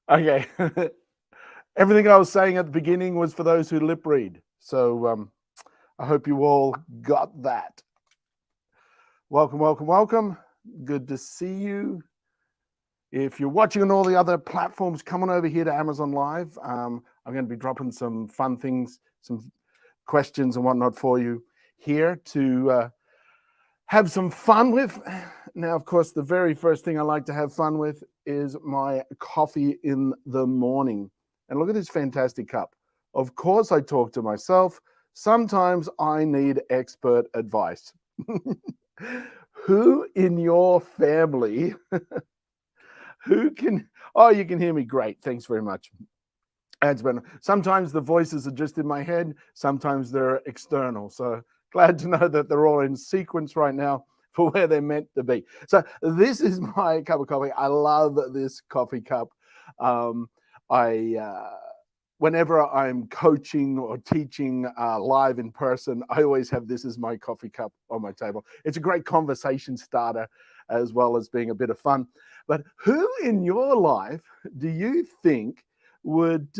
Okay. Everything I was saying at the beginning was for those who lip read. So I hope you all got that. Welcome, welcome, welcome. Good to see you. If you're watching on all the other platforms, come on over here to Amazon Live. I'm going to be dropping some fun things, some questions and whatnot for you here to have some fun with. Now, of course, the very first thing I like to have fun with is my coffee in the morning. And look at this fantastic cup. Of course, I talk to myself. Sometimes I need expert advice. Who in your family, who can, oh, you can hear me great. Thanks very much. Sometimes the voices are just in my head. Sometimes they're external. So glad to know that they're all in sequence right now for where they're meant to be. So this is my cup of coffee. I love this coffee cup. Whenever I'm coaching or teaching live in person, I always have this as my coffee cup on my table. It's a great conversation starter as well as being a bit of fun. But who in your life do you think would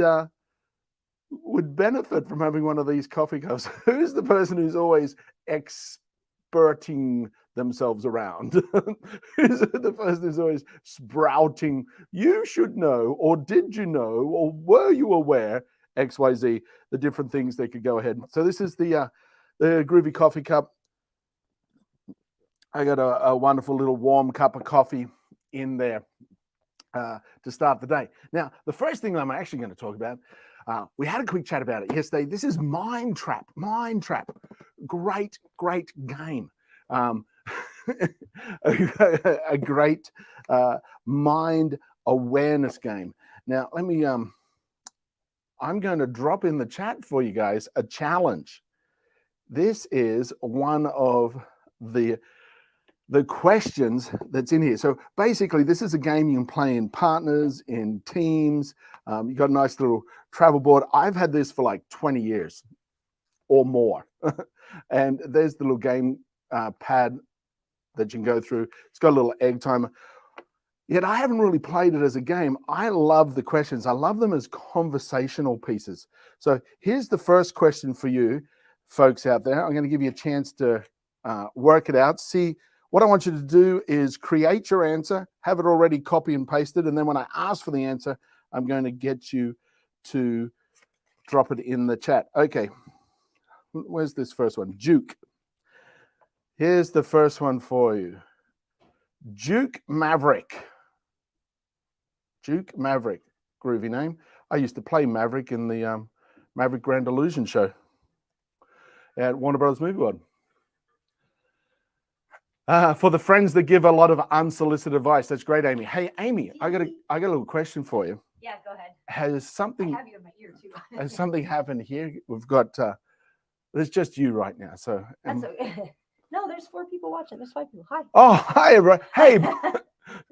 benefit from having one of these coffee cups? Who's the person who's always experting themselves around? Who's the person who's always sprouting, you should know, or did you know, or were you aware, XYZ, the different things they could go ahead. So this is the Groovy Coffee Cup. I got a wonderful little warm cup of coffee in there to start the day. Now, the first thing I'm actually going to talk about, we had a quick chat about it yesterday. This is Mind Trap. Mind Trap. Great, great game. A great mind awareness game. Now, let me, I'm going to drop in the chat for you guys a challenge. This is one of the questions that's in here. So basically, this is a game you can play in partners, in teams. You got a nice little travel board. I've had this for like 20 years or more. And there's the little game pad that you can go through. It's got a little egg timer. Yet I haven't really played it as a game. I love the questions. I love them as conversational pieces. So here's the first question for you folks out there. I'm going to give you a chance to work it out. See, what I want you to do is create your answer, have it already copy and pasted, and then when I ask for the answer, I'm going to get you to drop it in the chat. Okay, where's this first one? Duke. Here's the first one for you. Duke Maverick. Duke Maverick. Groovy name. I used to play Maverick in the Maverick Grand Illusion show at Warner Brothers Movie World. For the friends that give a lot of unsolicited advice, that's great, Amy. Hey, Amy, I got a little question for you. Yeah, go ahead. Has something? I have you in my ear too. Has something happened here? We've got. There's just you right now, so. That's okay. No, there's 4 people watching. There's 5 people. Hi. Oh, hi, everyone. Hey,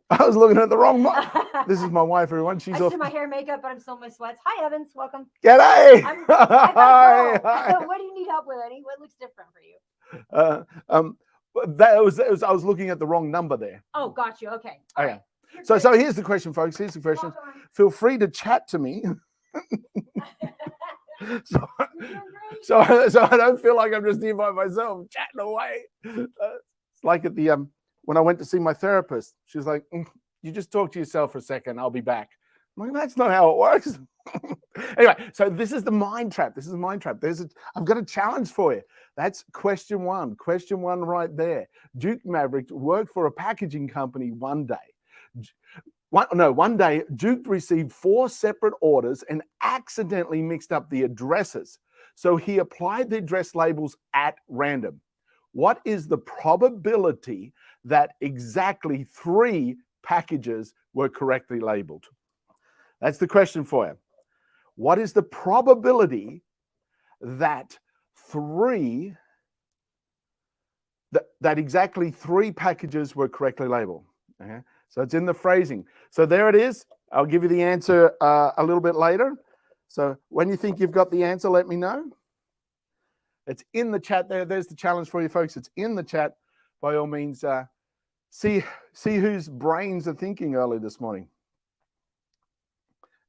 I was looking at the wrong one. This is my wife, everyone. She's off. I did my hair and makeup, but I'm still in my sweats. Hi, Evans. Welcome. G'day. Hi. What do you need help with, Eddie? What looks different for you? I was looking at the wrong number there. Oh, got you. Okay. All right. So here's the question, folks. Here's the question. Feel free to chat to me. so I don't feel like I'm just here by myself chatting away. It's like at the when I went to see my therapist, she was like, "You just talk to yourself for a second. I'll be back." I'm like, "That's not how it works." Anyway, so this is the mind trap. This is a mind trap. I've got a challenge for you. That's question one. Question one right there. Duke Maverick worked for a packaging company one day. One day, Duke received 4 separate orders and accidentally mixed up the addresses. So he applied the address labels at random. What is the probability that exactly 3 packages were correctly labeled? That's the question for you. What is the probability that exactly 3 packages were correctly labeled? Okay. So it's in the phrasing. So there it is. I'll give you the answer a little bit later. So when you think you've got the answer, let me know. It's in the chat there. There's the challenge for you folks. It's in the chat. By all means, see whose brains are thinking early this morning.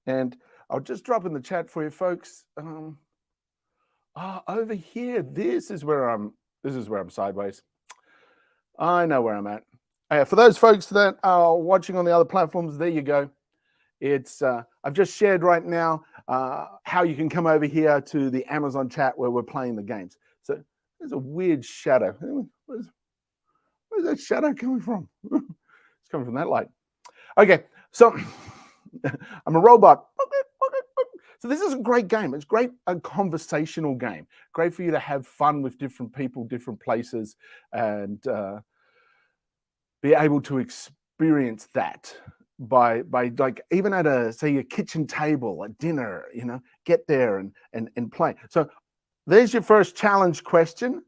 And I'll just drop in the chat for you folks. Over here, this is where I'm sideways. I know where I'm at. For those folks that are watching on the other platforms, there you go. It's I've just shared right now how you can come over here to the Amazon chat where we're playing the games. So there's a weird shadow. Where's that shadow coming from? It's coming from that light. Okay, so I'm a robot. So this is a great game. It's great, a conversational game. Great for you to have fun with different people, different places, and be able to experience that by like even at a kitchen table at dinner, get there and play. So there's your first challenge question.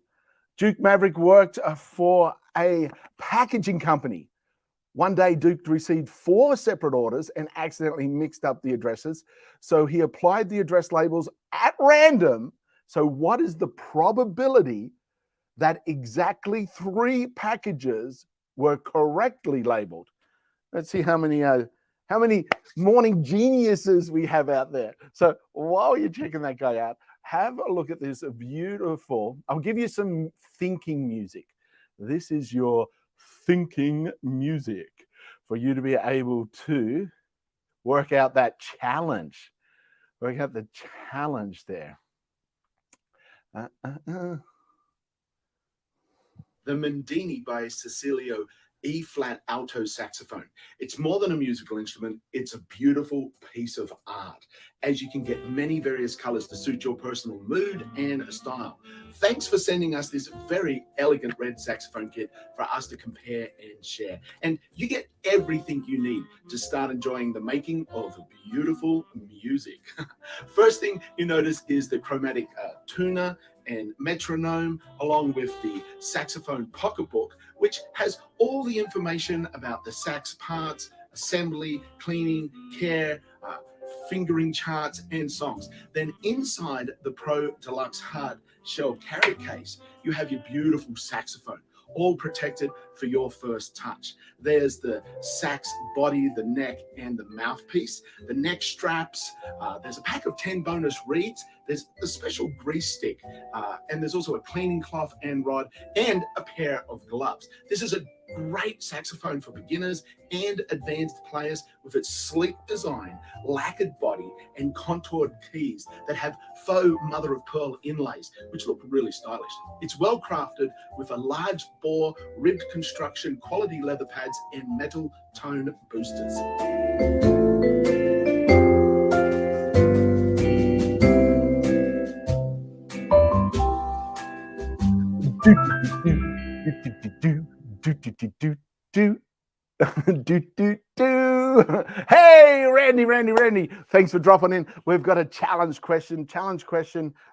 Duke Maverick worked for a packaging company. One day, Duke received 4 separate orders and accidentally mixed up the addresses. So he applied the address labels at random. So what is the probability that exactly 3 packages were correctly labeled? Let's see how many morning geniuses we have out there. So while you're checking that guy out, have a look at this beautiful, I'll give you some thinking music. This is your thinking music for you to be able to work out that challenge. Work out the challenge there. The Mendini by Cecilio E-flat alto saxophone. It's more than a musical instrument, it's a beautiful piece of art, as you can get many various colors to suit your personal mood and style. Thanks for sending us this very elegant red saxophone kit for us to compare and share. And you get everything you need to start enjoying the making of beautiful music. First thing you notice is the chromatic tuner and metronome, along with the saxophone pocketbook, which has all the information about the sax parts, assembly, cleaning, care, fingering charts, and songs. Then inside the Pro Deluxe hard shell carry case, you have your beautiful saxophone, all protected for your first touch. There's the sax body, the neck, and the mouthpiece, the neck straps. There's a pack of 10 bonus reeds. There's a special grease stick, and there's also a cleaning cloth and rod and a pair of gloves. This is a great saxophone for beginners and advanced players with its sleek design, lacquered body, and contoured keys that have faux mother of pearl inlays, which look really stylish. It's well crafted with a large bore, ribbed construction, quality leather pads, and metal tone boosters. Hey, Randy, thanks for dropping in. We've got a challenge question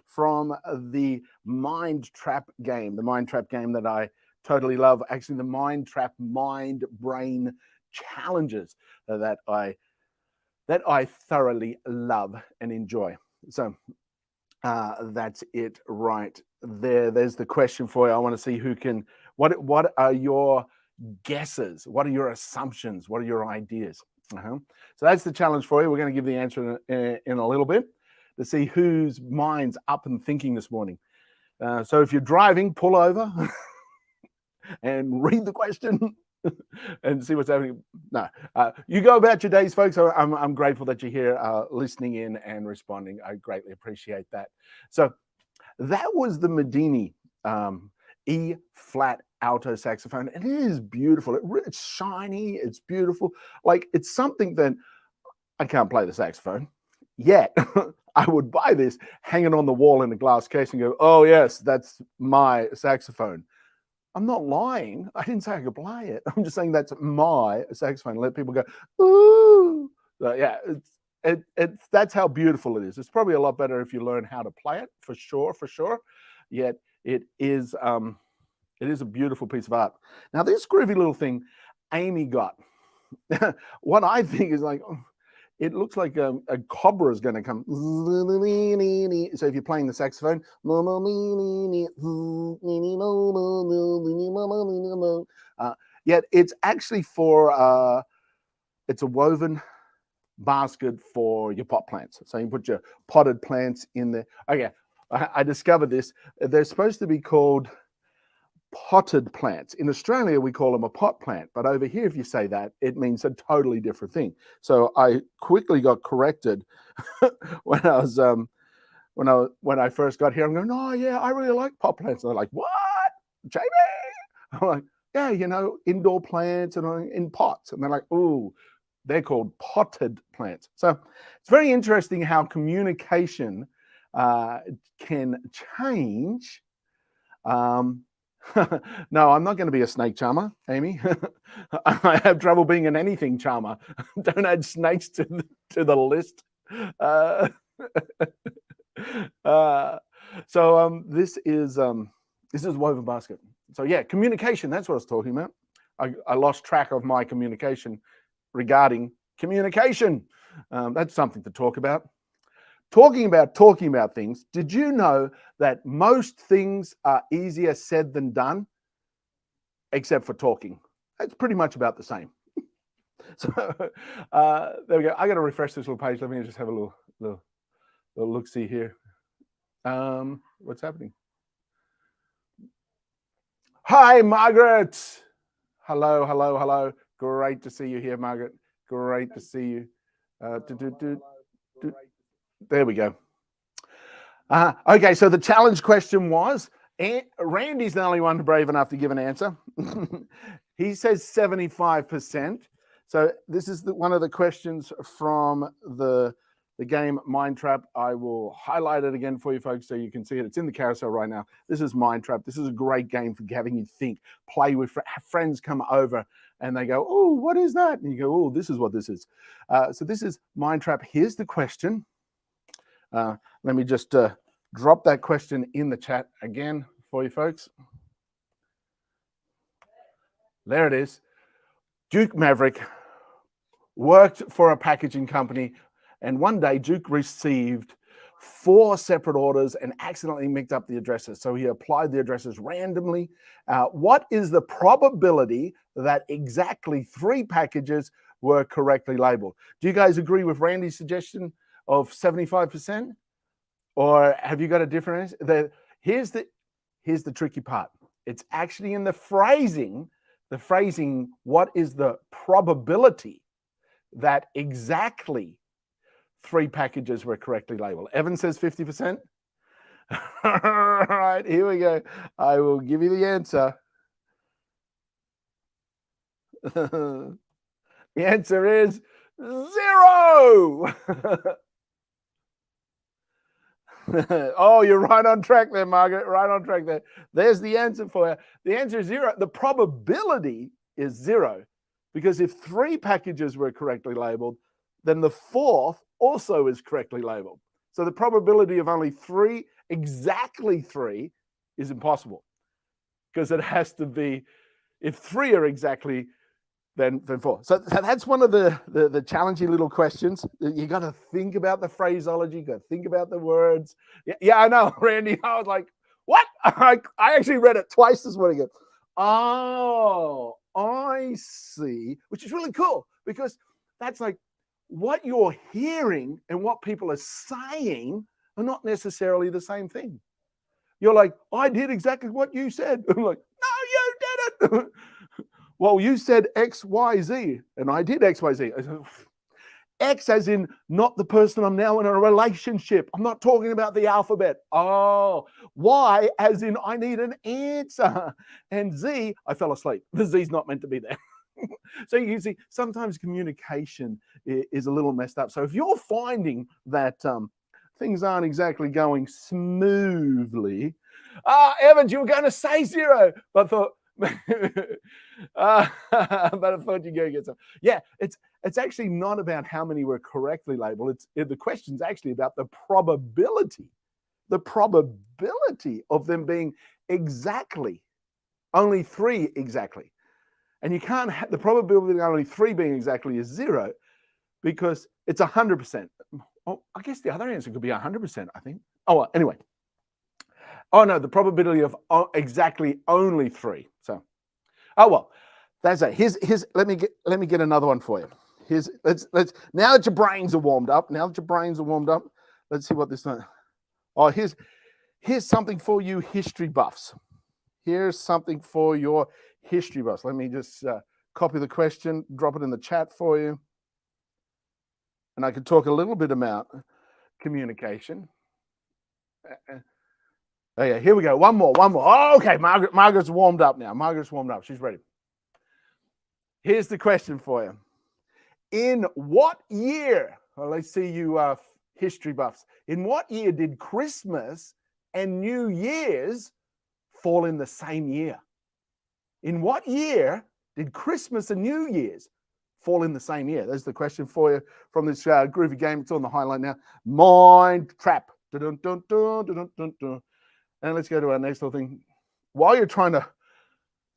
from the Mind Trap game, that I totally love. Actually, the Mind Trap mind brain challenges that I thoroughly love and enjoy. So that's it right there. There's the question for you. I want to see who can. What are your guesses? What are your assumptions? What are your ideas? So that's the challenge for you. We're going to give the answer in a little bit to see whose mind's up and thinking this morning. So if you're driving, pull over and read the question and see what's happening. No, you go about your days, folks. I'm grateful that you're here listening in and responding. I greatly appreciate that. So that was the Mendini E-flat alto saxophone, and it is beautiful. It's shiny, it's beautiful. Like, it's something that I can't play the saxophone yet. I would buy this, hang it on the wall in a glass case and go, oh yes, that's my saxophone. I'm not lying. I didn't say I could play it. I'm just saying that's my saxophone. Let people go, ooh. So yeah, that's how beautiful it is. It's probably a lot better if you learn how to play it, for sure. Yet it is a beautiful piece of art. Now, this groovy little thing Amy got, what I think is like, it looks like a cobra is going to come. So if you're playing the saxophone, yet it's actually for, it's a woven basket for your pot plants. So you put your potted plants in there. Okay, I discovered this. They're supposed to be called potted plants. In Australia, we call them a pot plant, but over here, if you say that, it means a totally different thing. So I quickly got corrected when I was when I first got here. I'm going, oh yeah, I really like pot plants. And they're like, what, Jamie? I'm like, yeah, you know, indoor plants and in pots. And they're like, oh, they're called potted plants. So it's very interesting how communication can change. No, I'm not going to be a snake charmer, Amy. I have trouble being an anything charmer. Don't add snakes to the list. This is woven basket. So yeah, communication. That's what I was talking about. I lost track of my communication regarding communication. That's something to talk about. Talking about things, did you know that most things are easier said than done, except for talking? It's pretty much about the same. So there we go. I got to refresh this little page. Let me just have a little look-see here. What's happening? Hi, Margaret. Hello. Great to see you here, Margaret. Great to see you. There we go. Okay, so the challenge question was, Randy's the only one brave enough to give an answer. He says 75%. So this is one of the questions from the game Mind Trap. I will highlight it again for you folks so you can see it. It's in the carousel right now. This is Mind Trap. This is a great game for having you think, play with friends, come over and they go, oh, what is that? And you go, oh, this is what this is. So this is Mind Trap. Here's the question. Let me just drop that question in the chat again for you folks. There it is. Duke Maverick worked for a packaging company, and one day Duke received 4 separate orders and accidentally mixed up the addresses. So he applied the addresses randomly. What is the probability that exactly 3 packages were correctly labeled? Do you guys agree with Randy's suggestion of 75%? Or have you got a different answer? Here's the tricky part. It's actually in the phrasing. The phrasing, what is the probability that exactly 3 packages were correctly labeled? Evan says 50%. All right, here we go. I will give you the answer. The answer is 0. Oh, you're right on track there, Margaret. Right on track there. There's the answer for you. The answer is 0. The probability is 0 because if 3 packages were correctly labeled, then the 4th also is correctly labeled. So the probability of only 3, exactly 3, is impossible because it has to be, if 3 are exactly, then 4. So that's one of the challenging little questions. You got to think about the phraseology, you got to think about the words. Yeah, I know, Randy. I was like, what? I actually read it twice this morning. Oh, I see, which is really cool because that's like what you're hearing and what people are saying are not necessarily the same thing. You're like, I did exactly what you said. I'm like, no, you didn't. Well, you said X, Y, Z, and I did X, Y, Z. X as in not the person I'm now in a relationship. I'm not talking about the alphabet. Oh, Y as in I need an answer. And Z, I fell asleep. The Z's not meant to be there. So you can see sometimes communication is a little messed up. So if you're finding that things aren't exactly going smoothly, Evans, you were going to say 0, but I thought, but I thought you'd go get some. Yeah, it's actually not about how many were correctly labeled. The question's actually about the probability of them being exactly, only 3 exactly. And you can't have the probability of only 3 being exactly is 0 because it's 100%. Oh, I guess the other answer could be 100%, I think. Oh, well, anyway. Oh no, the probability of exactly only 3. So, oh well, that's it. Here's let me get another one for you. let's now that your brains are warmed up. Let's see what this one. Oh, here's something for you history buffs. Here's something for your history buffs. Let me just copy the question, drop it in the chat for you. And I could talk a little bit about communication. Oh yeah, here we go. One more. Oh, okay, Margaret's warmed up now. She's ready. Here's the question for you. In what year, well, let's see you history buffs, in what year did Christmas and New Year's fall in the same year? In what year did Christmas and New Year's fall in the same year? There's the question for you from this groovy game. It's on the highlight now. Mind Trap. Dun, dun, dun, dun, dun, dun. And let's go to our next little thing. While you're trying to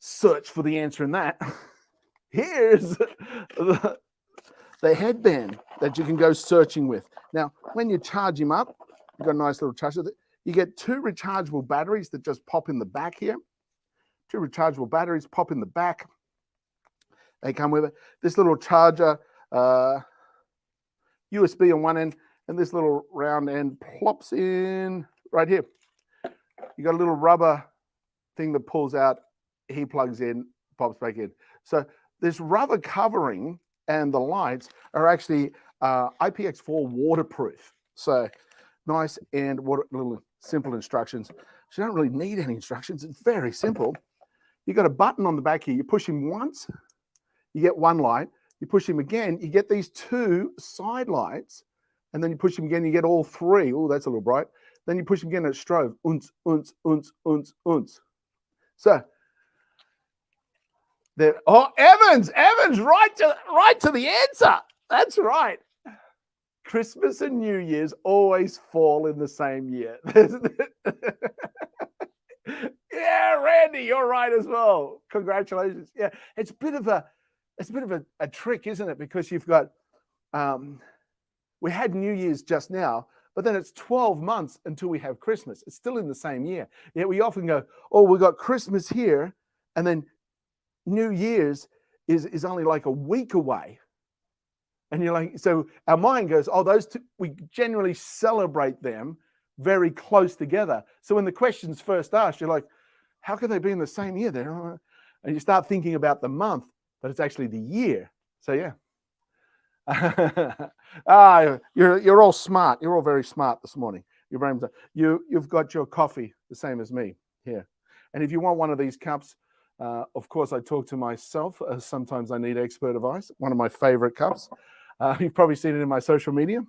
search for the answer in that, here's the headband that you can go searching with. Now, when you charge him up, you've got a nice little charger. You get 2 rechargeable batteries that just pop in the back here. 2 rechargeable batteries pop in the back. They come with it. This little charger, USB on one end, and this little round end plops in right here. You got a little rubber thing that pulls out. He plugs in, pops back in. So this rubber covering and the lights are actually IPX4 waterproof. So nice and little simple instructions. So you don't really need any instructions. It's very simple. You got a button on the back here. You push him once, you get 1 light. You push him again, you get these 2 side lights, and then you push him again, you get all 3. Oh, that's a little bright. Then you push him again, and it strove. Unz, unz, unz, unz, unz. So there. Oh, Evans, right to the answer. That's right. Christmas and New Year's always fall in the same year. Yeah, Randy, you're right as well. Congratulations. Yeah, it's a bit of a trick, isn't it? Because you've got we had New Year's just now, but then it's 12 months until we have Christmas. It's still in the same year. Yet we often go, oh, we got Christmas here, and then New Year's is only like a week away. And you're like, so our mind goes, oh, those 2, we generally celebrate them very close together. So when the question's first asked, you're like, how can they be in the same year there? And you start thinking about the month, but it's actually the year. So yeah. You're all smart. You're all very smart this morning. Your brains are, you've got your coffee the same as me here. And if you want one of these cups, of course, I talk to myself. Sometimes I need expert advice. One of my favorite cups. You've probably seen it in my social media.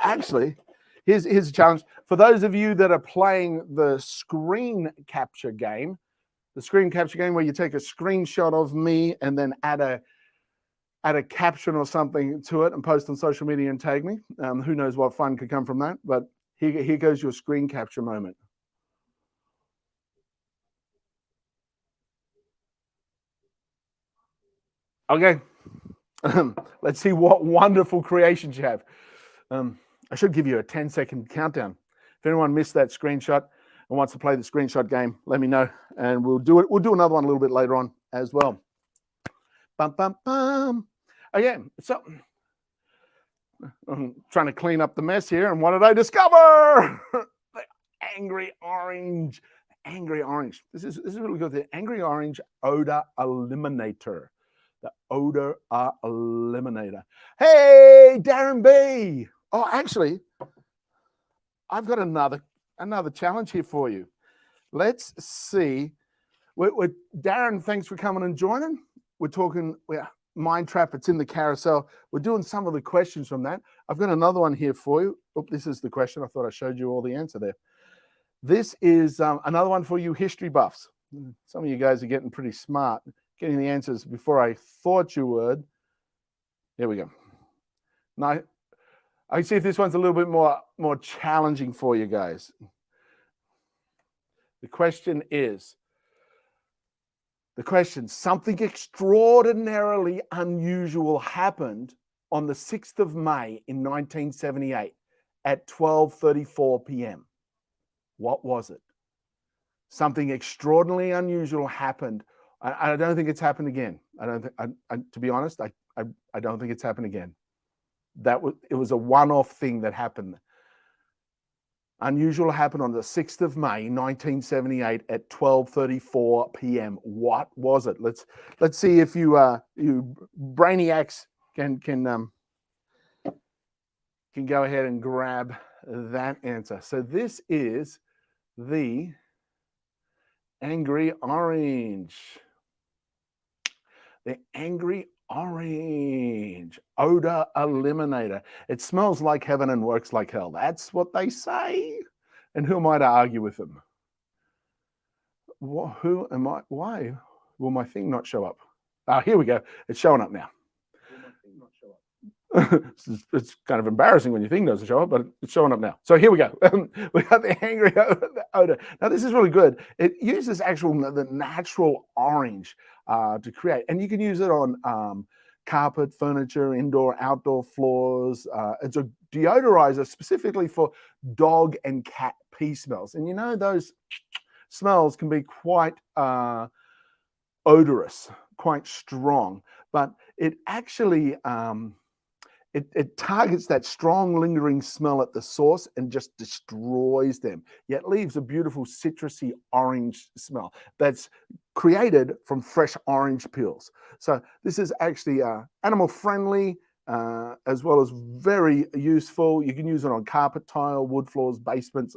Actually, here's a challenge. For those of you that are playing the screen capture game where you take a screenshot of me and then add a caption or something to it and post on social media and tag me. Who knows what fun could come from that? But here goes your screen capture moment. Okay, let's see what wonderful creations you have. I should give you a 10-second countdown. If anyone missed that screenshot and wants to play the screenshot game, let me know, and we'll do it. We'll do another one a little bit later on as well. Bum, bum, bum. Okay, so I'm trying to clean up the mess here, and what did I discover? The angry orange. This is really good. The angry orange odor eliminator. The odor eliminator. Hey, Darren B. Oh, actually, I've got another challenge here for you. Let's see. Darren, thanks for coming and joining. We're talking Mind Trap. It's in the carousel. We're doing some of the questions from that. I've got another one here for you. Oh, this is the question. I thought I showed you all the answer there. This is another one for you history buffs. Some of you guys are getting pretty smart, getting the answers before I thought you would. There we go. Now, I can see if this one's a little bit more challenging for you guys. The question, something extraordinarily unusual happened on the 6th of May in 1978 at 12:34 p.m. What was it? Something extraordinarily unusual happened. I don't think it's happened again. To be honest, I I don't think it's happened again. It was a one-off thing that happened. Unusual happened on the 6th of May, 1978 at 12:34 p.m. What was it? Let's see if you brainiacs can go ahead and grab that answer. So this is the Angry Orange. The Angry Orange odor eliminator. It smells like heaven and works like hell. That's what they say. And who am I to argue with them? Who am I? Why will my thing not show up? Here we go. It's showing up now. Will my thing not show up? It's kind of embarrassing when your thing doesn't show up, but it's showing up now. So here we go. We got the Angry odor. Now this is really good. It uses the natural orange to create, and you can use it on carpet, furniture, indoor, outdoor floors. It's a deodorizer specifically for dog and cat pee smells, and you know those smells can be quite odorous, quite strong, but it actually it targets that strong lingering smell at the source and just destroys them, yet leaves a beautiful citrusy orange smell that's created from fresh orange peels. So this is actually animal friendly, as well as very useful. You can use it on carpet, tile, wood floors, basements,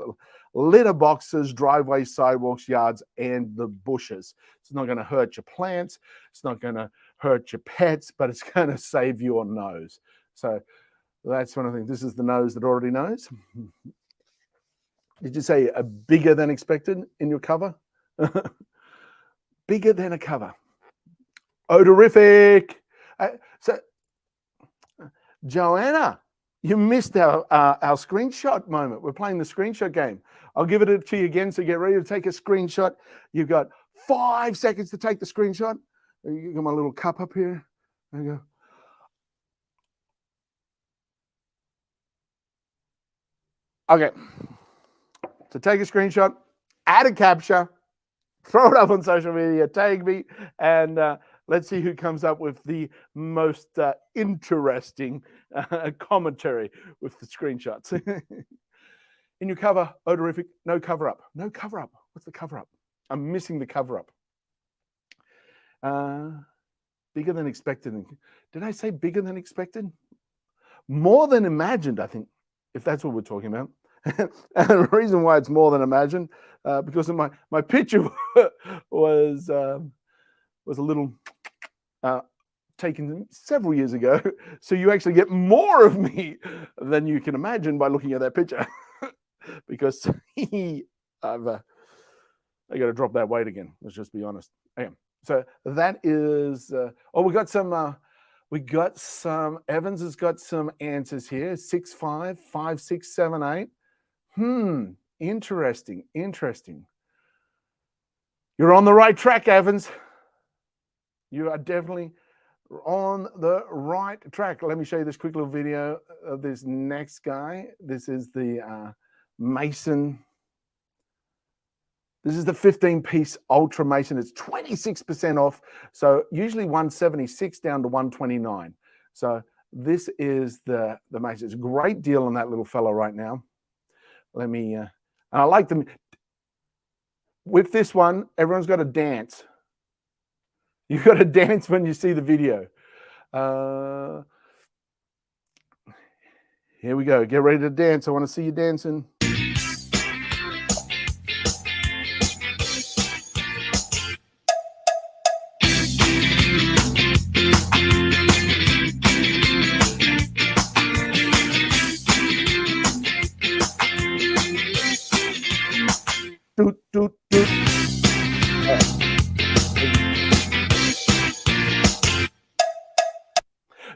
litter boxes, driveways, sidewalks, yards, and the bushes. It's not going to hurt your plants. It's not going to hurt your pets, but it's going to save your nose. So that's one of the things. This is the nose that already knows. Did you say a bigger than expected in your cover? Bigger than a cover. Odorific. So, Joanna, you missed our screenshot moment. We're playing the screenshot game. I'll give it to you again, so get ready to take a screenshot. You've got 5 seconds to take the screenshot. You got my little cup up here. There you go. Okay, so take a screenshot, add a capture, throw it up on social media, tag me, and let's see who comes up with the most interesting commentary with the screenshots. In your cover, odorific, no cover up. No cover up. What's the cover up? I'm missing the cover up. Bigger than expected. Did I say bigger than expected? More than imagined, I think, if that's what we're talking about. And the reason why it's more than imagined, because of my picture was a little taken several years ago. So you actually get more of me than you can imagine by looking at that picture. Because I got to drop that weight again. Let's just be honest. Okay. So that is. We got some. Evans has got some answers here. 6, 5, 5, 6, 7, 8. Interesting. You're on the right track, Evans. You are definitely on the right track. Let me show you this quick little video of this next guy. This is the Mason. This is the 15-piece Ultra Mason. It's 26% off. So usually 176 down to 129. So this is the Mason. It's a great deal on that little fella right now. Let me, and I like them. With this one, everyone's got to dance. You've got to dance when you see the video. Here we go. Get ready to dance. I want to see you dancing. Doot, doot, doot.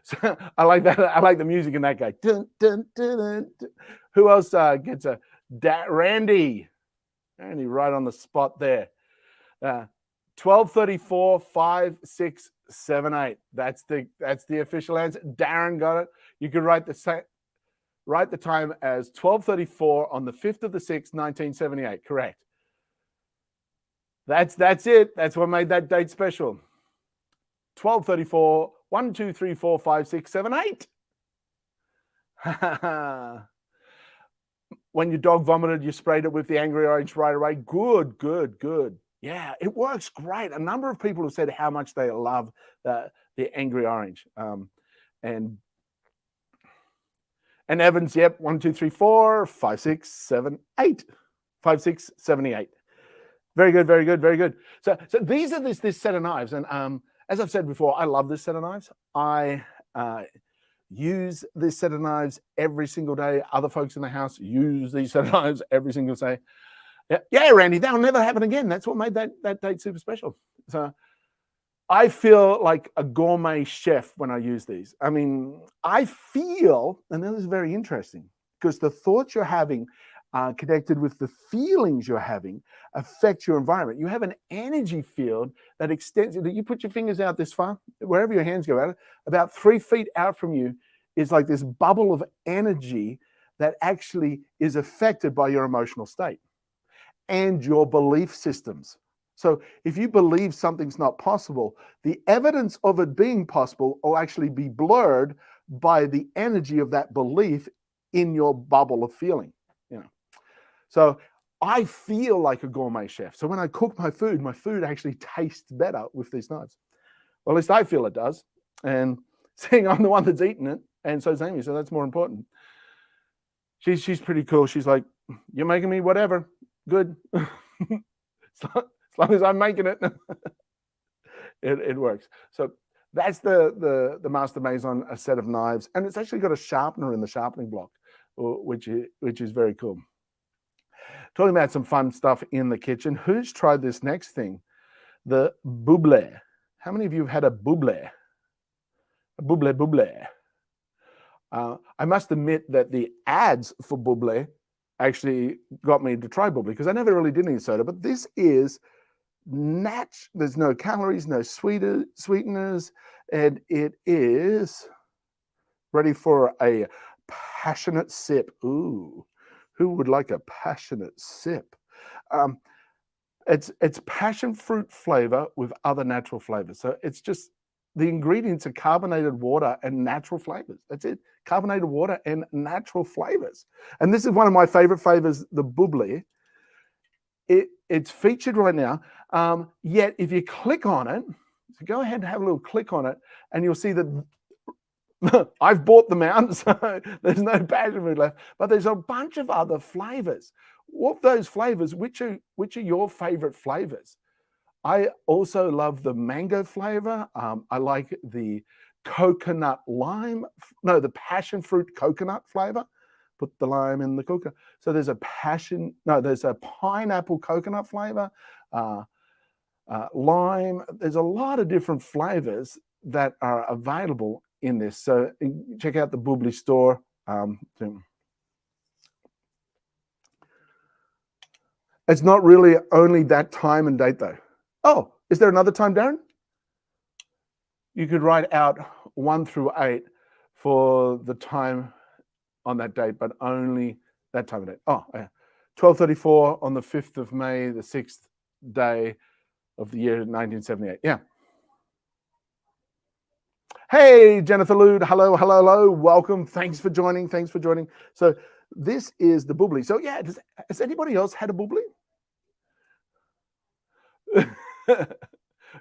So I like that. I like the music in that guy. Dun, dun, dun, dun, dun. Who else gets a Randy? Randy, right on the spot there. 12:34, 5, 6, 7, 8. That's the official answer. Darren got it. You could write the time as 12:34 on the 5th of the 6th, 1978. Correct. That's it. That's what made that date special. 12:34 1, 2, 3, 4, 5, 6, 7, 8. When your dog vomited, you sprayed it with the angry orange right away. Good, good, good. Yeah, it works great. A number of people have said how much they love the angry orange. And Evans, yep, 1, 2, 3, 4, 5, 6, 7, 8. 5, 6, 78. Very good, very good, very good. So these are this set of knives. And as I've said before, I love this set of knives. I use this set of knives every single day. Other folks in the house use these set of knives every single day. Yeah, Randy, that'll never happen again. That's what made that date super special. So I feel like a gourmet chef when I use these. I mean, I feel, and this is very interesting, because the thoughts you're having connected with the feelings you're having affect your environment. You have an energy field that extends. You put your fingers out this far, wherever your hands go out, about 3 feet out from you is like this bubble of energy that actually is affected by your emotional state and your belief systems. So if you believe something's not possible, the evidence of it being possible will actually be blurred by the energy of that belief in your bubble of feeling. So I feel like a gourmet chef. So when I cook my food actually tastes better with these knives. Well, at least I feel it does. And seeing I'm the one that's eating it, and so is Amy, so that's more important. She's pretty cool. She's like, you're making me whatever. Good. As long as I'm making it, it works. So that's the Master Maison, a set of knives. And it's actually got a sharpener in the sharpening block, which is very cool. Talking about some fun stuff in the kitchen. Who's tried this next thing? The buble. How many of you have had a buble? A buble. I must admit that the ads for buble actually got me to try buble because I never really did any soda, but this is there's no calories, no sweeteners, and it is ready for a passionate sip. Ooh. Who would like a passionate sip? It's passion fruit flavor with other natural flavors. So it's just the ingredients are carbonated water and natural flavors. That's it. Carbonated water and natural flavors. And this is one of my favorite flavors, the bubbly. It's featured right now. Yet if you click on it, so go ahead and have a little click on it, and you'll see that I've bought them out, so there's no passion fruit left. But there's a bunch of other flavors. What those flavors? Which are your favorite flavors? I also love the mango flavor. I like the coconut lime. No, the passion fruit coconut flavor. Put the lime in the coconut. So there's there's a pineapple coconut flavor, lime. There's a lot of different flavors that are available in this. So check out the Bubbly store. It's not really only that time and date though. Oh, is there another time, Darren? You could write out 1 through 8 for the time on that date, but only that time of day. Oh, yeah. 12:34 on the 5th of May, the 6th day of the year 1978. Yeah. Hey, Jennifer Lude. Hello, hello, hello. Welcome. Thanks for joining. Thanks for joining. So this is the bubbly. So yeah, has anybody else had a bubbly?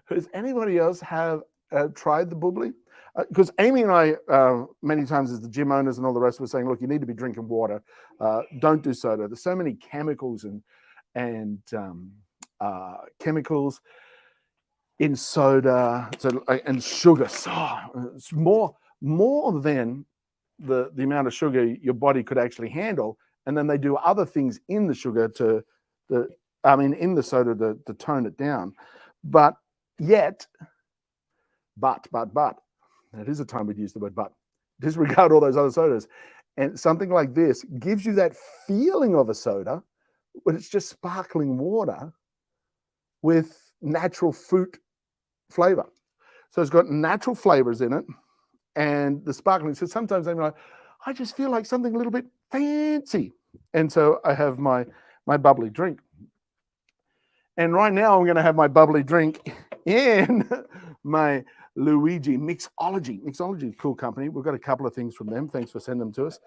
Has anybody else have tried the bubbly? Because Amy and I, many times as the gym owners and all the rest, were saying, look, you need to be drinking water. Don't do soda. There's so many chemicals and chemicals in soda and sugar. So it's more than the amount of sugar your body could actually handle. And then they do other things in the sugar in the soda to tone it down. But it is a time we'd use the word but. Disregard all those other sodas. And something like this gives you that feeling of a soda, but it's just sparkling water with natural fruit flavor. So it's got natural flavors in it and the sparkling. So sometimes I'm like, I just feel like something a little bit fancy. And so I have my bubbly drink. And right now I'm going to have my bubbly drink in my Luigi. Mixology. Mixology is a cool company. We've got a couple of things from them. Thanks for sending them to us.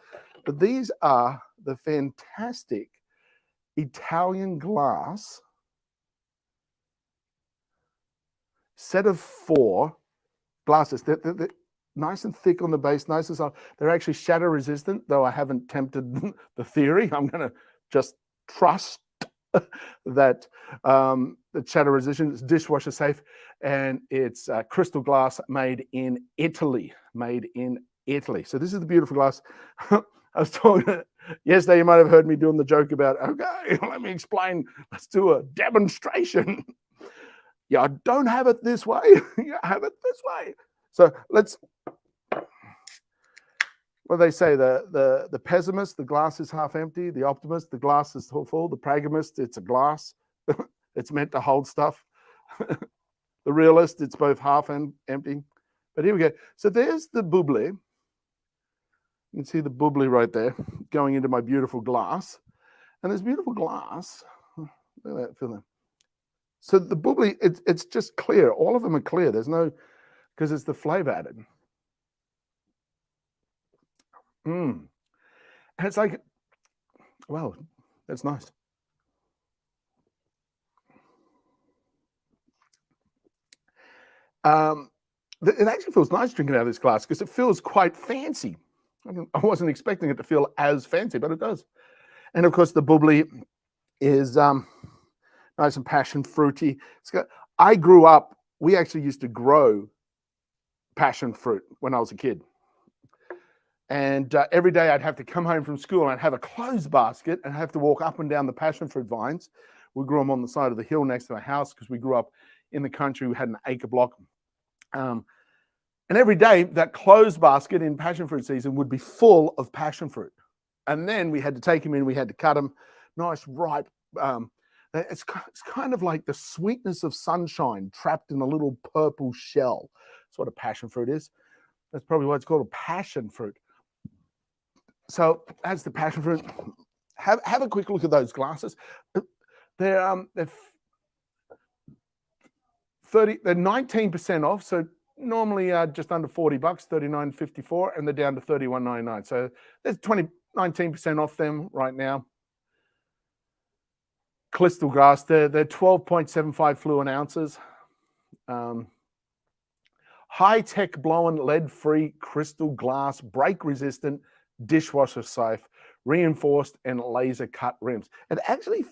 But these are the fantastic Italian glass set of 4 glasses. They're nice and thick on the base, nice and soft. They're actually shatter resistant, though I haven't tempted the theory. I'm going to just trust that the shatter resistant is dishwasher safe, and it's crystal glass made in Italy. So this is the beautiful glass. I was talking yesterday, you might have heard me doing the joke about, okay, let me explain. Let's do a demonstration. Yeah, I don't have it this way. You have it this way. So let's, what do they say? The pessimist, the glass is half empty. The optimist, the glass is full. The pragmatist, it's a glass. It's meant to hold stuff. The realist, it's both half and empty. But here we go. So there's the bubbly. You can see the bubbly right there going into my beautiful glass. And this beautiful glass, look at that, feel that. So the bubbly, it's just clear. All of them are clear. There's no, because it's the flavor added. And it's like, wow, that's nice. It actually feels nice drinking out of this glass because it feels quite fancy. I wasn't expecting it to feel as fancy, but it does. And of course, the bubbly is nice and passion fruity. I grew up, we actually used to grow passion fruit when I was a kid. And every day I'd have to come home from school and I'd have a clothes basket and have to walk up and down the passion fruit vines. We grew them on the side of the hill next to the house because we grew up in the country. We had an acre block. And every day that clothes basket in passion fruit season would be full of passion fruit. And then we had to take them in, we had to cut them, nice, ripe. It's kind of like the sweetness of sunshine trapped in a little purple shell. That's what a passion fruit is. That's probably why it's called a passion fruit. So that's the passion fruit. Have a quick look at those glasses. They're 19% off. So normally just under $40, $39.54, and they're down to $31.99. So there's 19% off them right now. Crystal glass, they're 12.75 fluid ounces. High-tech blown lead-free crystal glass, break-resistant, dishwasher safe, reinforced and laser cut rims. And actually,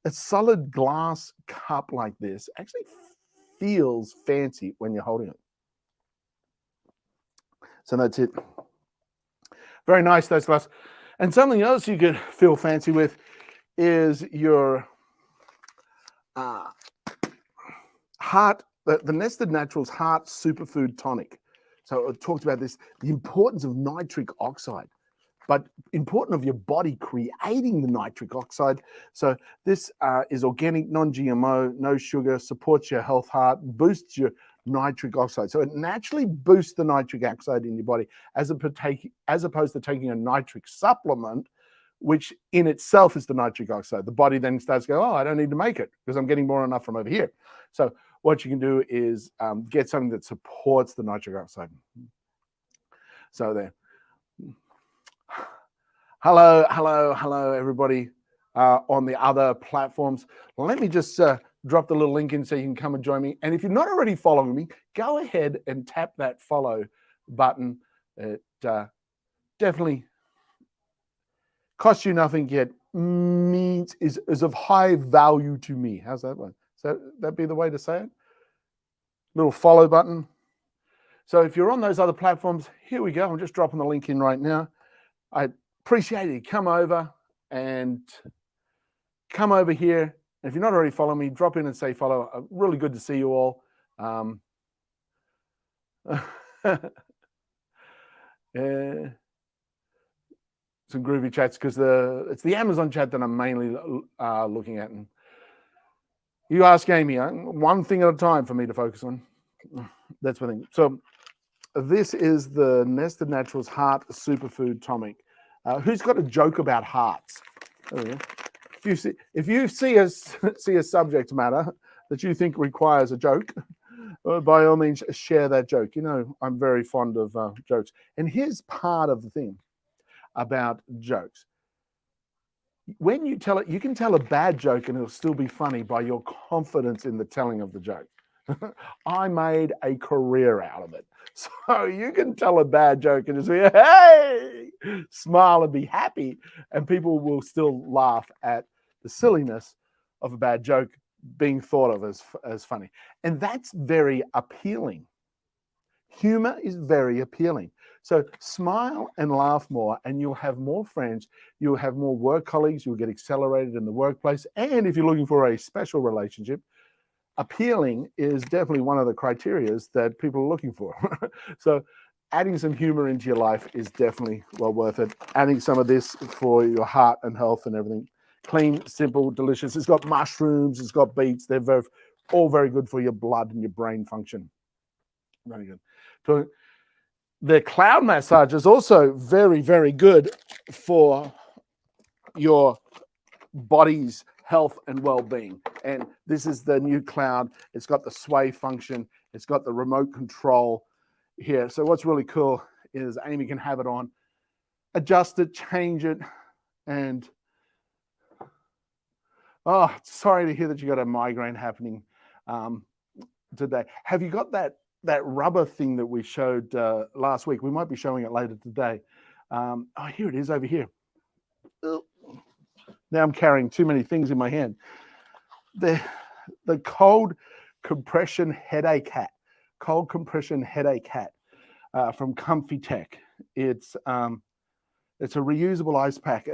a solid glass cup like this actually feels fancy when you're holding it. So that's it. Very nice, those glasses. And something else you could feel fancy with is your heart, the Nested Naturals Heart Superfood Tonic. So it talks about this, the importance of nitric oxide, but important of your body creating the nitric oxide. So this is organic, non-GMO, no sugar, supports your health heart, boosts your nitric oxide. So it naturally boosts the nitric oxide in your body as opposed to taking a nitric supplement, which in itself is the nitric oxide. The body then starts to go, oh, I don't need to make it because I'm getting more than enough from over here. So what you can do is get something that supports the nitric oxide. So there. Hello, everybody on the other platforms. Let me just drop the little link in so you can come and join me. And if you're not already following me, go ahead and tap that follow button. It definitely costs you nothing, yet means is of high value to me. How's that one? So that be the way to say it? Little follow button. So if you're on those other platforms, here we go. I'm just dropping the link in right now. I appreciate it. Come over and come over here. And if you're not already following me, drop in and say follow. Really good to see you all. Some groovy chats because it's the Amazon chat that I'm mainly looking at. And you ask Amy, one thing at a time for me to focus on. That's one thing. So this is the Nested Naturals Heart Superfood Tonic. Who's got a joke about hearts? There we go. If you see a subject matter that you think requires a joke, by all means, share that joke. You know, I'm very fond of jokes. And here's part of the thing about jokes. When you tell it, you can tell a bad joke and it'll still be funny by your confidence in the telling of the joke. I made a career out of it. So you can tell a bad joke and just be, hey, smile and be happy. And people will still laugh at the silliness of a bad joke being thought of as funny. And that's very appealing. Humor is very appealing. So smile and laugh more, and you'll have more friends. You'll have more work colleagues. You'll get accelerated in the workplace. And if you're looking for a special relationship, appealing is definitely one of the criteria that people are looking for. So adding some humor into your life is definitely well worth it. Adding some of this for your heart and health and everything. Clean, simple, delicious. It's got mushrooms. It's got beets. They're all very good for your blood and your brain function. Very good. So the cloud massage is also very, very good for your body's health and well-being. And this is the new cloud. It's got the sway function. It's got the remote control here. So what's really cool is Amy can have it on, adjust it, change it, and oh, sorry to hear that you got a migraine happening today. Have you got that rubber thing that we showed last week? We might be showing it later today. Oh, here it is over here. Now I'm carrying too many things in my hand. The cold compression headache hat. Cold compression headache hat from Comfy Tech. It's a reusable ice pack.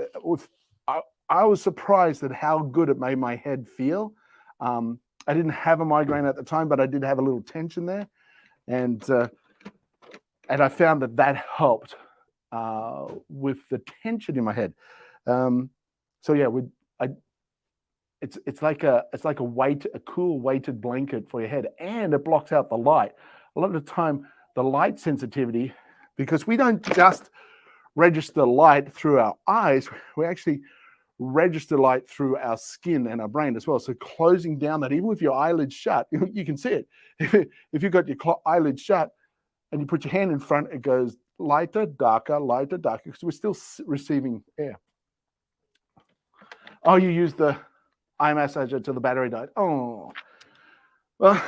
I was surprised at how good it made my head feel. I didn't have a migraine at the time, but I did have a little tension there, and I found that helped with the tension in my head. So yeah, it's like a cool weighted blanket for your head, and it blocks out the light. A lot of the time, the light sensitivity, because we don't just register light through our eyes, we actually register light through our skin and our brain as well. So closing down that, even with your eyelids shut, you can see it. If you've got your eyelids shut and you put your hand in front, it goes lighter, darker, because we're still receiving air. Oh, you used the eye massager till the battery died. Oh, well,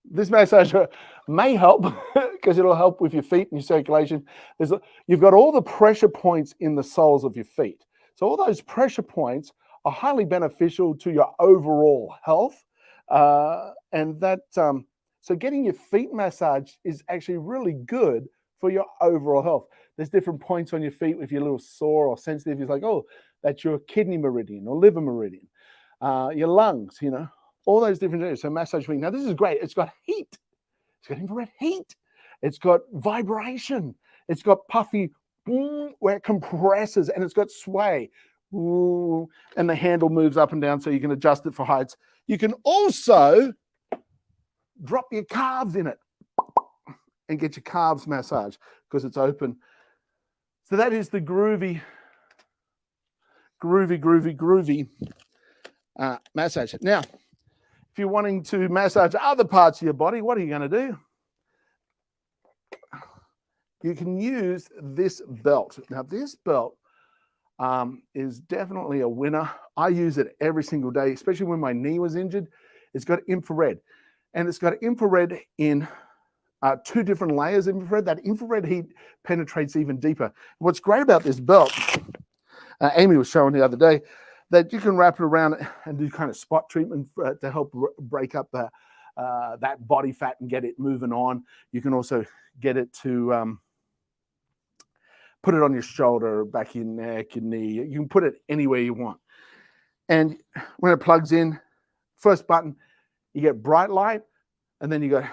this massager may help because it'll help with your feet and your circulation. You've got all the pressure points in the soles of your feet. So all those pressure points are highly beneficial to your overall health. So getting your feet massaged is actually really good for your overall health. There's different points on your feet. If you're a little sore or sensitive, it's like, oh, that's your kidney meridian or liver meridian, your lungs, all those different areas. So massage feet. Now, this is great. It's got heat. It's got infrared heat. It's got vibration. It's got puffy where it compresses, and it's got sway. And the handle moves up and down so you can adjust it for heights. You can also drop your calves in it and get your calves massaged because it's open. So that is the groovy massage. Now, if you're wanting to massage other parts of your body, what are you going to do? You can use this belt. Now, this belt is definitely a winner. I use it every single day, especially when my knee was injured. It's got infrared, and it's got infrared in two different layers of infrared. That infrared heat penetrates even deeper. What's great about this belt, Amy was showing the other day, that you can wrap it around and do kind of spot treatment to help break up that body fat and get it moving on. You can also get it to put it on your shoulder, back of your neck, your knee. You can put it anywhere you want. And when it plugs in, first button, you get bright light, and then you got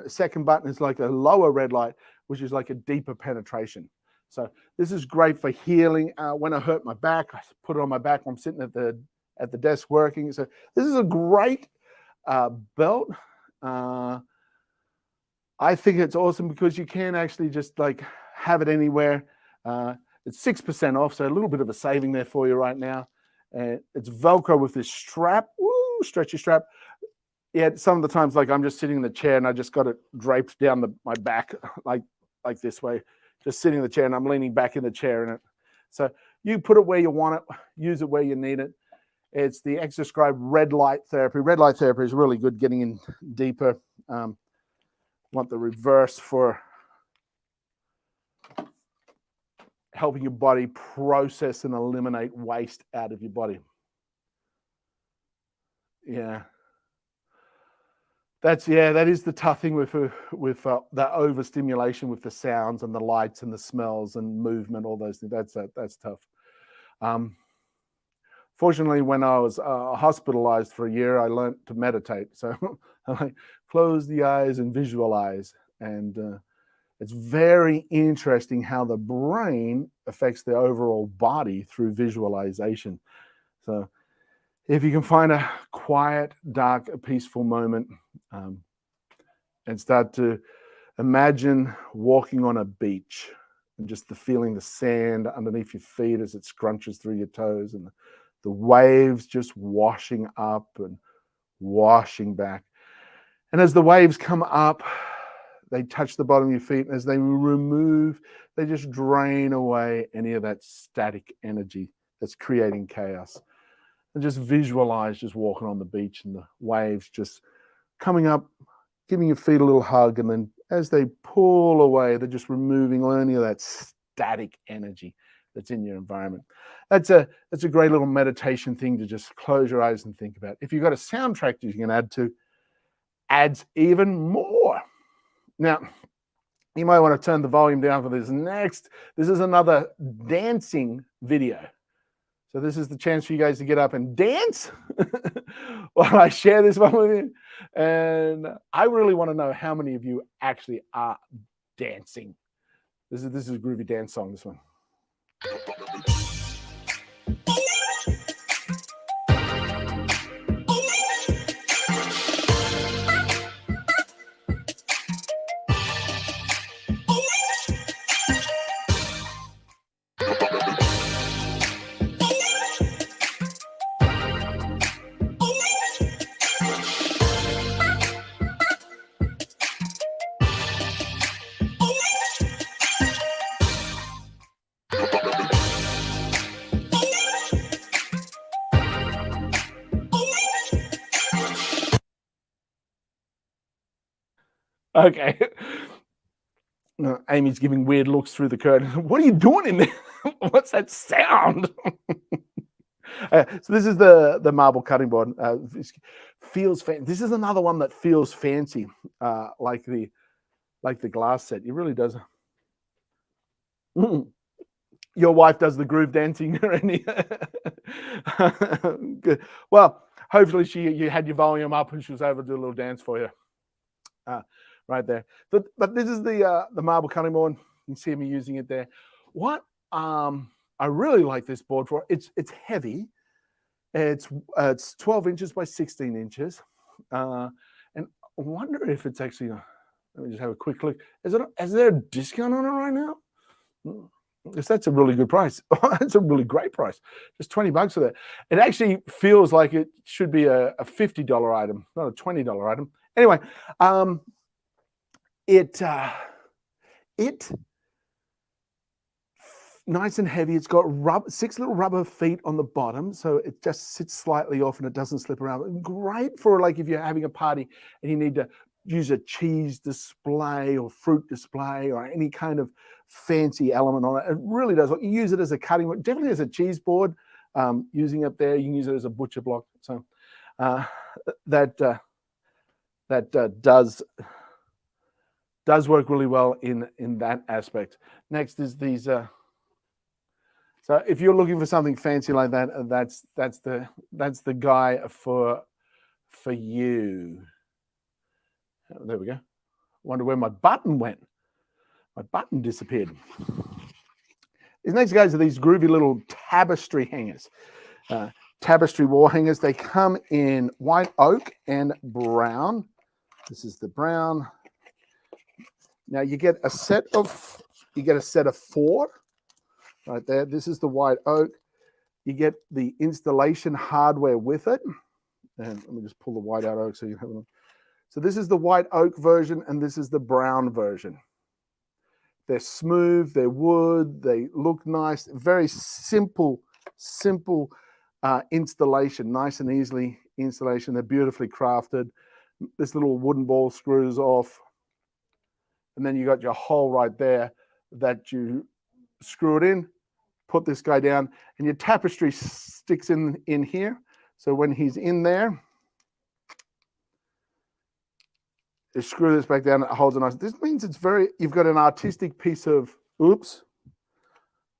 second button is like a lower red light, which is like a deeper penetration. So this is great for healing. When I hurt my back, I put it on my back when I'm sitting at the desk working. So this is a great belt. I think it's awesome because you can actually just like have it anywhere. It's 6% off, so a little bit of a saving there for you right now. And it's Velcro with this strap, stretchy strap. Yeah, some of the times, like I'm just sitting in the chair and I just got it draped down my back, like this way, just sitting in the chair and I'm leaning back in the chair in it. So you put it where you want it, use it where you need it. It's the exoscribe red light therapy. Red light therapy is really good, getting in deeper. Want the reverse for helping your body process and eliminate waste out of your body. Yeah. That is the tough thing with that overstimulation with the sounds and the lights and the smells and movement, all those things. That's tough. Fortunately, when I was hospitalized for a year, I learned to meditate. So I close the eyes and visualize. And it's very interesting how the brain affects the overall body through visualization. So if you can find a quiet, dark, peaceful moment and start to imagine walking on a beach and just the feeling the sand underneath your feet as it scrunches through your toes and the waves just washing up and washing back. And as the waves come up, they touch the bottom of your feet. And as they remove, they just drain away any of that static energy that's creating chaos. And just visualize just walking on the beach and the waves just coming up, giving your feet a little hug. And then as they pull away, they're just removing any of that static energy that's in your environment. That's a great little meditation thing to just close your eyes and think about. If you've got a soundtrack that you can add to, adds even more. Now, you might want to turn the volume down for this next. This is another dancing video. So this is the chance for you guys to get up and dance while I share this one with you. And I really want to know how many of you actually are dancing. This is a groovy dance song, this one. Okay. No, Amy's giving weird looks through the curtain. What are you doing in there? What's that sound? So this is the marble cutting board. Feels fancy. This is another one that feels fancy, like the glass set. It really does. Your wife does the groove dancing. Good. Well, hopefully you had your volume up and she was able to do a little dance for you. Right there. But this is the marble cutting board. You can see me using it there. What I really like this board for, it's heavy. It's 12 inches by 16 inches. And I wonder if it's actually, let me just have a quick look. Is there a discount on it right now? Because that's a really good price. It's a really great price. Just $20 for that. It actually feels like it should be a $50 item, not a $20 item. Anyway, it nice and heavy. It's got 6 little rubber feet on the bottom, so it just sits slightly off and it doesn't slip around. Great for like if you're having a party and you need to use a cheese display or fruit display or any kind of fancy element on it. It really does. You use it as a cutting board, definitely as a cheese board. Using it there, you can use it as a butcher block. So that does work really well in that aspect. Next is these. So if you're looking for something fancy like that, that's the guy for you. There we go. Wonder where my button went. My button disappeared. These next guys are these groovy little tapestry hangers. Tapestry wall hangers. They come in white oak and brown. This is the brown. Now you get a set of 4 right there. This is the white oak. You get the installation hardware with it. And let me just pull the white out oak so you have it. So this is the white oak version, and this is the brown version. They're smooth, they're wood, they look nice. Very simple installation, nice and easily installation. They're beautifully crafted. This little wooden ball screws off, and then you got your hole right there that you screw it in, put this guy down, and your tapestry sticks in here. So when he's in there, you screw this back down, it holds it nice. This means you've got an artistic piece of, oops,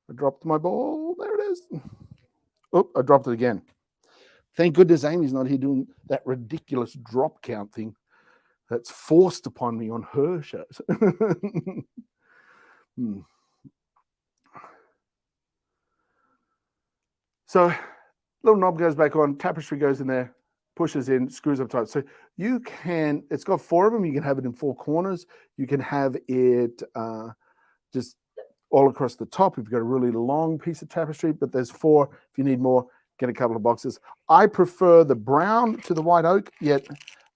I dropped my ball. There it is. Oh, I dropped it again. Thank goodness Amy's not here doing that ridiculous drop count thing that's forced upon me on her shows. So little knob goes back on, tapestry goes in there, pushes in, screws up tight. So you can, it's got 4 of them. You can have it in 4 corners. You can have it just all across the top if you've got a really long piece of tapestry, but there's 4. If you need more, get a couple of boxes. I prefer the brown to the white oak, yet,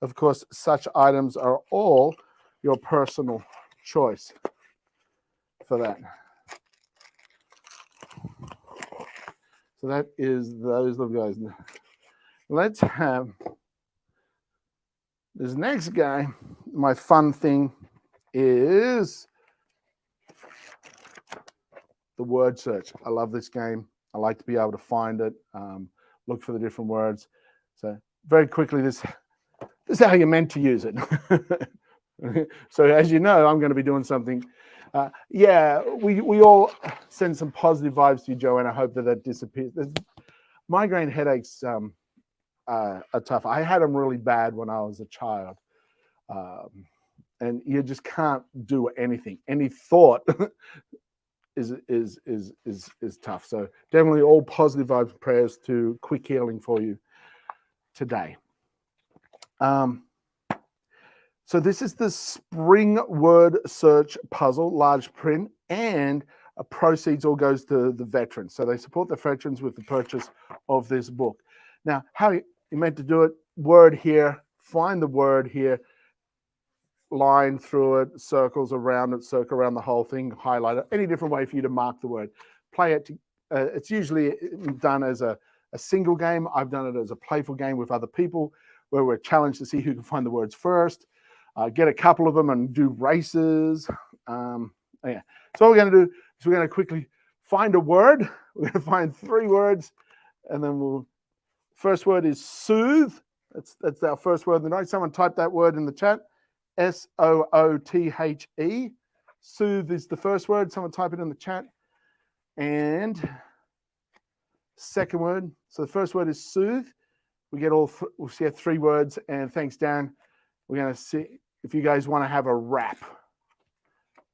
of course, such items are all your personal choice for that. So that is those little guys. Let's have this next guy. My fun thing is the word search. I love this game. I like to be able to find it, look for the different words. So very quickly, this is how you're meant to use it. So as you know, I'm going to be doing something. Yeah, we all send some positive vibes to you, Joe, and I hope that disappears. Migraine headaches are tough. I had them really bad when I was a child. And you just can't do anything. Any thought is tough. So definitely all positive vibes and prayers to quick healing for you today. So this is the spring word search puzzle, large print, and proceeds all goes to the veterans. So they support the veterans with the purchase of this book. Now, how you meant to do it, word here, find the word here, line through it, circles around it, circle around the whole thing, highlight it, any different way for you to mark the word. Play it. It's usually done as a single game. I've done it as a playful game with other people where we're challenged to see who can find the words first. Get a couple of them and do races. Yeah. So what we're going to do is we're going to quickly find a word. We're going to find 3 words, and then first word is soothe. That's our first word of the night. Someone type that word in the chat. SOOTHE. Soothe is the first word. Someone type it in the chat. And second word. So the first word is soothe. We get we'll see 3 words. And thanks, Dan. We're going to see if you guys want to have a rap.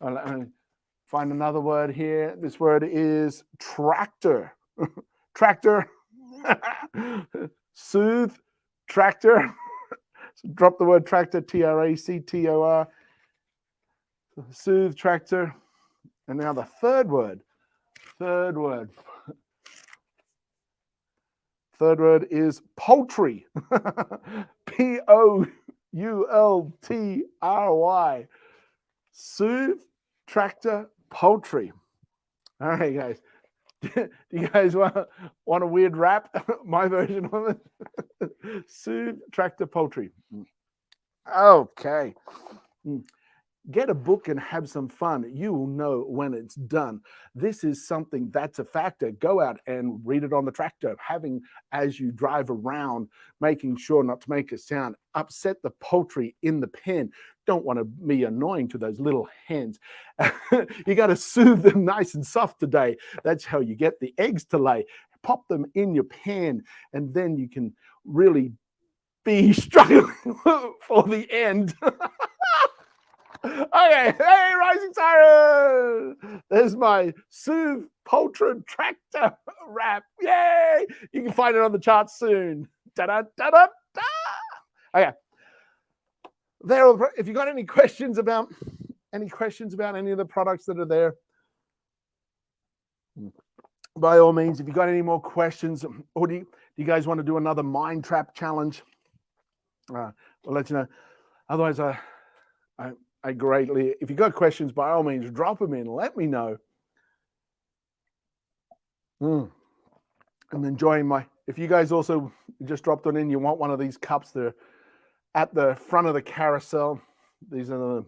Find another word here. This word is tractor. Tractor. Soothe. Tractor. So drop the word tractor. TRACTOR. Soothe, tractor. And now the third word. Third word is poultry. POULTRY. Soothe, tractor, poultry. All right, guys. Do you guys want a weird rap? My version of it. Soothe, tractor, poultry. Okay. Get a book and have some fun. You will know when it's done. This is something that's a factor. Go out and read it on the tractor, having as you drive around, making sure not to make a sound. Upset the poultry in the pen. Don't want to be annoying to those little hens. You got to soothe them nice and soft today. That's how you get the eggs to lay. Pop them in your pan, and then you can really be struggling for the end. Okay, hey, Rising Siren! There's my soothe poultry tractor rap. Yay! You can find it on the charts soon. Da-da-da-da-da! Okay. If you got any questions about any of the products that are there, by all means, if you got any more questions, or do you guys want to do another mind trap challenge? We'll let you know. Otherwise, I greatly, if you got questions, by all means, drop them in. Let me know. I'm enjoying if you guys also just dropped on in, you want one of these cups, they're at the front of the carousel. These are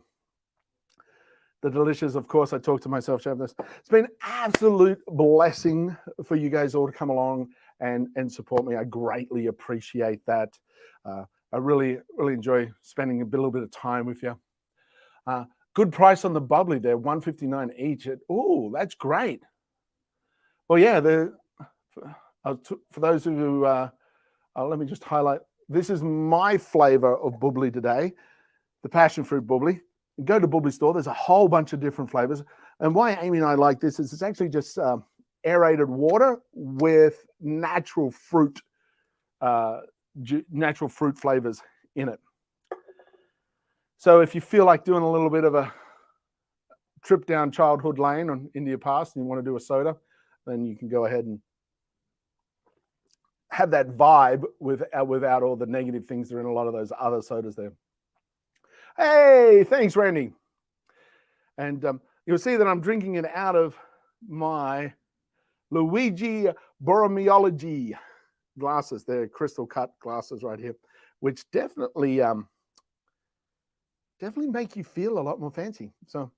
the delicious, of course, I talk to myself, Chef. It's been an absolute blessing for you guys all to come along and support me. I greatly appreciate that. I really enjoy spending a little bit of time with you. Good price on the bubbly there, $1.59 each. Oh, that's great. Well, yeah, for those of you, let me just highlight. This is my flavor of bubbly today, the passion fruit bubbly. Go to Bubbly Store. There's a whole bunch of different flavors. And why Amy and I like this is it's actually just aerated water with natural fruit flavors in it. So if you feel like doing a little bit of a trip down childhood lane into your past and you want to do a soda, then you can go ahead and have that vibe without all the negative things that are in a lot of those other sodas there. Hey, thanks, Randy. And you'll see that I'm drinking it out of my Luigi Borromeology glasses. They're crystal cut glasses right here, which definitely make you feel a lot more fancy. So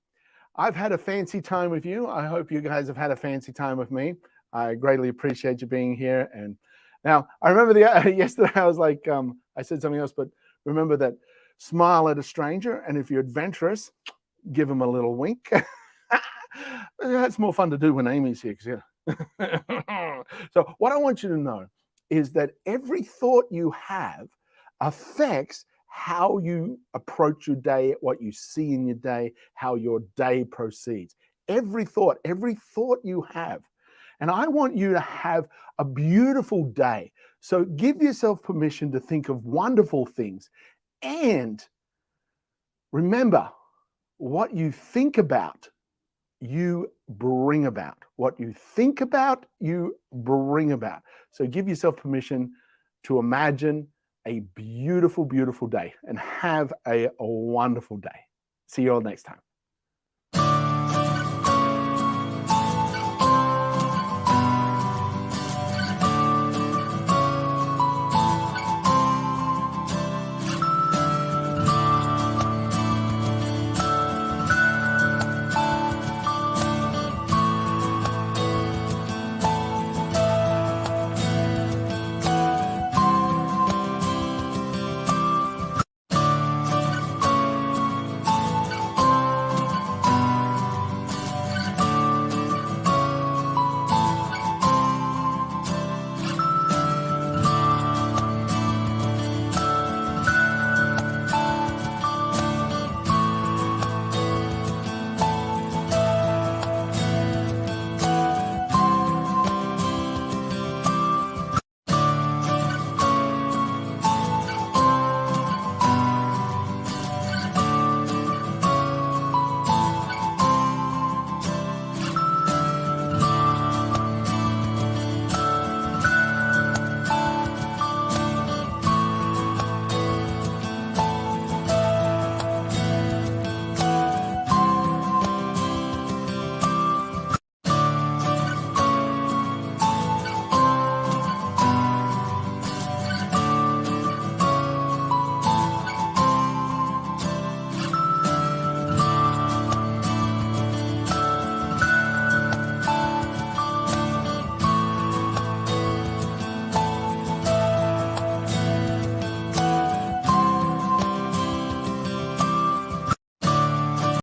I've had a fancy time with you. I hope you guys have had a fancy time with me. I greatly appreciate you being here. And now I remember yesterday I was like, I said something else, but remember that smile at a stranger, and if you're adventurous, give them a little wink. That's more fun to do when Amy's here. So what I want you to know is that every thought you have affects how you approach your day, what you see in your day, how your day proceeds. Every thought you have. And I want you to have a beautiful day. So give yourself permission to think of wonderful things. And remember, what you think about, you bring about. What you think about, you bring about. So give yourself permission to imagine a beautiful, beautiful day and have a wonderful day. See you all next time.